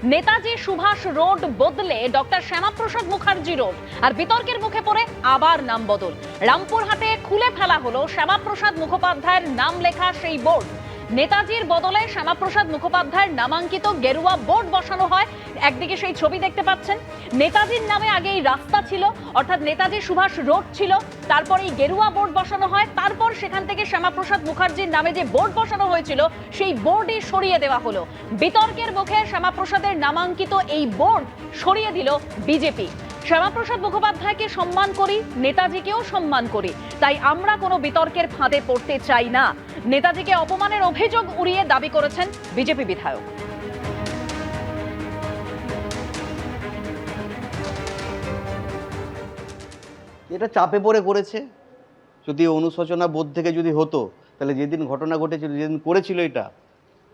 Netaji Subhash road বদলে doctor Shyamaprasad Mukherjee road, আর বিতর্কের মুখে পড়ে আবার নাম বদল। রামপুরহাটে খুলে ফেলা হলো শ্যামাপ্রসাদ মুখোপাধ্যায়ের নাম লেখা সেই বোর্ড। নেতাজির বদলে শ্যামাপ্রসাদ মুখোপাধ্যায়ের নামাঙ্কিত গেরুয়া বোর্ড বসানো হয়। একদিকে সেই ছবি দেখতে পাচ্ছেন, নেতাজির নামে আগে এই রাস্তা ছিল, অর্থাৎ নেতাজি সুভাষ রোড ছিল, তারপরে এই গেরুয়া বোর্ড বসানো হয়, তারপর সেখান থেকে শ্যামাপ্রসাদ মুখার্জির নামে যে বোর্ড বসানো হয়েছিল সেই বোর্ডই সরিয়ে দেওয়া হলো। বিতর্কের মুখে শ্যামাপ্রসাদের নামাঙ্কিত এই বোর্ড সরিয়ে দিল বিজেপি। শ্যামাপ্রসাদ মুখোপাধ্যায়কে সম্মান করি, নেতাজিকেও সম্মান করি, তাই আমরা কোনো বিতর্কের ফাঁদে পড়তে চাই না, নেতাজিকে অপমানের অভিযোগ উড়িয়ে দাবি করেছেন বিজেপি বিধায়ক। এটা চাপে পড়ে করেছে। যদি অনুশোচনা বোধ থেকে যদি হতো, তাহলে যেদিন ঘটনা ঘটেছিল, যেদিন করেছিল এটা,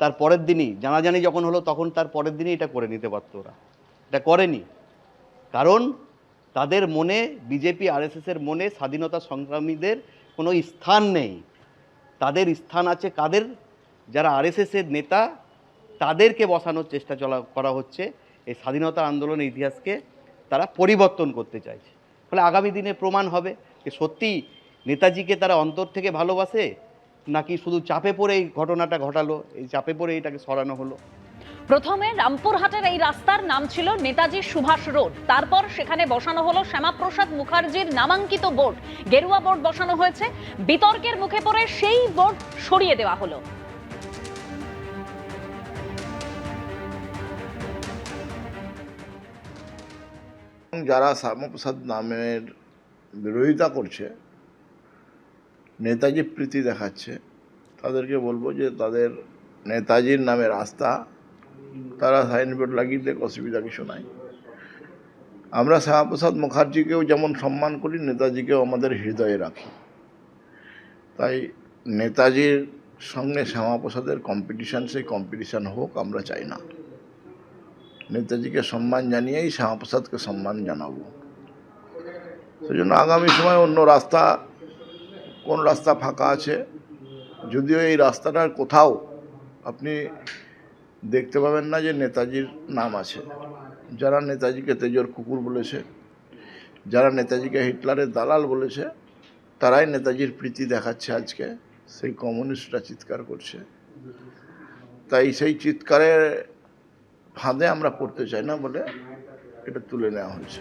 তার পরের দিনই জানাজানি যখন হলো, তখন তার পরের দিনই এটা করে নিতে পারতো। ওরা এটা করেনি, কারণ তাদের মনে, বিজেপি আরএসএসের মনে স্বাধীনতা সংগ্রামীদের কোনো স্থান নেই। তাদের স্থান আছে কাদের? যারা আরএসএসের নেতা, তাদেরকে বসানোর চেষ্টা করা হচ্ছে। এই স্বাধীনতা আন্দোলনের ইতিহাসকে তারা পরিবর্তন করতে চাইছে। ফলে আগামী দিনে প্রমাণ হবে যে সত্যি নেতাজিকে তারা অন্তর থেকে ভালোবাসে, নাকি শুধু চাপে পড়ে এই ঘটনাটা ঘটালো, এই চাপে পড়ে এটাকে সরানো হলো। প্রথমে রামপুরহাটের এই রাস্তার নাম ছিল নেতাজি সুভাষ রোড, তারপর সেখানে বসানো হলো শ্যামাপ্রসাদ মুখার্জির নামাঙ্কিত বোর্ড, গেরুয়া বোর্ড বসানো হয়েছে। বিতর্কের মুখে পড়ে সেই বোর্ড সরিয়ে দেওয়া হলো। যারা শ্যামাপ্রসাদ নামের বিরোধিতা করছে, নেতাজি প্রীতি দেখাচ্ছে, তাদেরকে বলবো যে তাদের নেতাজির নামে রাস্তা তারা সাইনবোর্ড লাগিয়ে দেখ, অসুবিধা কিছু নাই। আমরা শ্যামাপ্রসাদ মুখার্জিকেও যেমন সম্মান করি, নেতাজিকেও আমাদের হৃদয়ে রাখি। তাই নেতাজির সঙ্গে শ্যামাপ্রসাদের কম্পিটিশান, সেই কম্পিটিশান হোক আমরা চাই না। নেতাজিকে সম্মান জানিয়েই শ্যামাপ্রসাদকে সম্মান জানাবো। সেই জন্য আগামী সময় অন্য রাস্তা, কোন রাস্তা ফাঁকা আছে, যদিও এই রাস্তাটার কোথাও আপনি দেখতে পাবেন না যে নেতাজির নাম আছে। যারা নেতাজিকে তেজর কুকুর বলেছে, যারা নেতাজিকে হিটলারের দালাল বলেছে, তারাই নেতাজির প্রীতি দেখাচ্ছে আজকে। সেই কমিউনিস্টরা চিৎকার করছে। তাই সেই চিৎকারের ফাঁদে আমরা পড়তে চাই না বলে এটা তুলে নেওয়া হয়েছে।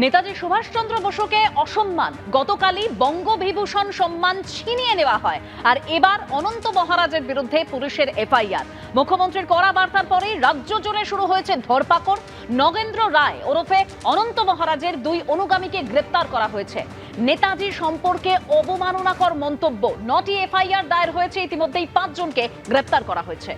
নেতাজি সুভাষচন্দ্র বসুকে অসম্মান, গতকালই বঙ্গবিভূষণ সম্মান ছিনিয়ে নেওয়া হয়, আর এবার অনন্ত মহারাজের বিরুদ্ধে পুলিশের এফআইআর। মুখ্যমন্ত্রীর কড়া বার্তার পরেই রাজ্য জুড়ে শুরু হয়েছে ধরপাকড়। নগেন্দ্র রায় ওরফে অনন্ত মহারাজের 2 অনুগামীকে গ্রেপ্তার করা হয়েছে। নেতাজি সম্পর্কে অবমাননাকর মন্তব্য, 9টি এফআইআর দায়ের হয়েছে, ইতিমধ্যেই 5 জনকে গ্রেপ্তার করা হয়েছে।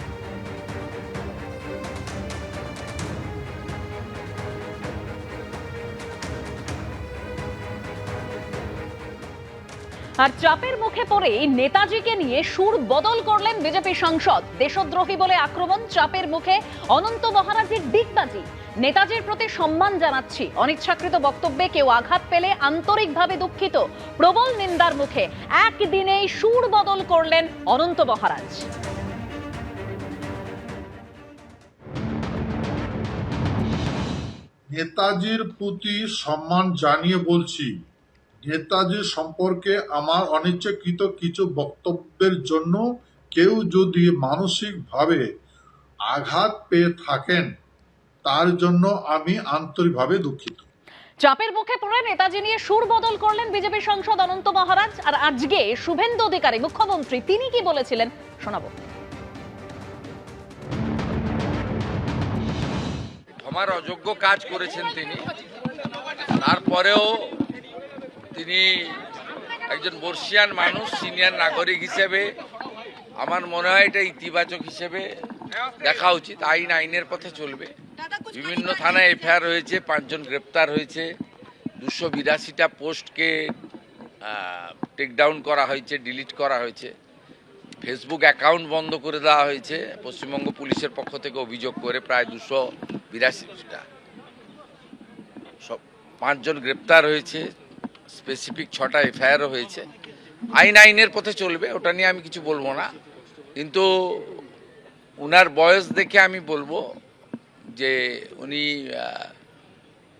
আর চাপের মুখে পড়েই নেতাজিকে নিয়ে সুর বদল করলেন বিজেপি সাংসদ। দেশদ্রোহী বলে আক্রমণ, চাপের মুখে অনন্ত মহারাজের ডিগবাজি। নেতাজির প্রতি সম্মান জানাচ্ছি, অনিচ্ছাকৃত বক্তব্যে কেউ আঘাত পেলে আন্তরিকভাবে দুঃখিত, প্রবল নিন্দার মুখে একদিনেই সুর বদল করলেন অনন্ত মহারাজ। নেতাজির প্রতি সম্মান জানিয়ে বলছি, নেতাজি সম্পর্কে আমার অনিচ্ছাকৃত কিছু বক্তব্যের জন্য কেউ যদি মানসিকভাবে আঘাত পেয়ে থাকেন, তার জন্য আমি আন্তরিকভাবে দুঃখিত। চাপের মুখে পড়ে নেতাজি নিয়ে সুর বদল করলেন বিজেপি সাংসদ অনন্ত মহারাজ। আর আজকে শুভেন্দু অধিকারী মুখ্যমন্ত্রী, তিনি কি বলেছিলেন শোনাবো। আমার অযোগ্য কাজ করেছেন তিনি, তারপরেও তিনি একজন বর্ষিয়ান মানুষ, সিনিয়র নাগরিক হিসেবে আমার মনে হয় এটা ইতিবাচক হিসেবে দেখা উচিত। আইনের পথে চলবে। বিভিন্ন থানায় এফআইআর হয়েছে, 5 জন গ্রেপ্তার হয়েছে, 282টা পোস্টকে টেকডাউন করা হয়েছে, ডিলিট করা হয়েছে, ফেসবুক অ্যাকাউন্ট বন্ধ করে দেওয়া হয়েছে পশ্চিমবঙ্গ পুলিশের পক্ষ থেকে অভিযোগ করে প্রায় 282টা। সব 5 জন গ্রেপ্তার হয়েছে, স্পেসিফিক 6টা এফআইআরও হয়েছে। আইনের পথে চলবে, ওটা নিয়ে আমি কিছু বলবো না। কিন্তু উনার বয়স দেখে আমি বলবো যে উনি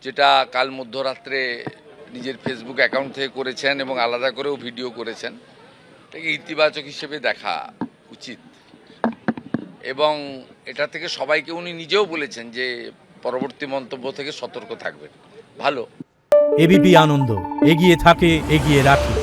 যেটা কাল মধ্যরাত্রে নিজের ফেসবুক অ্যাকাউন্ট থেকে করেছেন এবং আলাদা করেও ভিডিও করেছেন, এটাকে ইতিবাচক হিসেবে দেখা উচিত। এবং এটা থেকে সবাইকে উনি নিজেও বলেছেন যে পরবর্তী মন্তব্য থেকে সতর্ক থাকবেন। ভালো। এবিপি আনন্দ, এগিয়ে থাকে, এগিয়ে রাখে।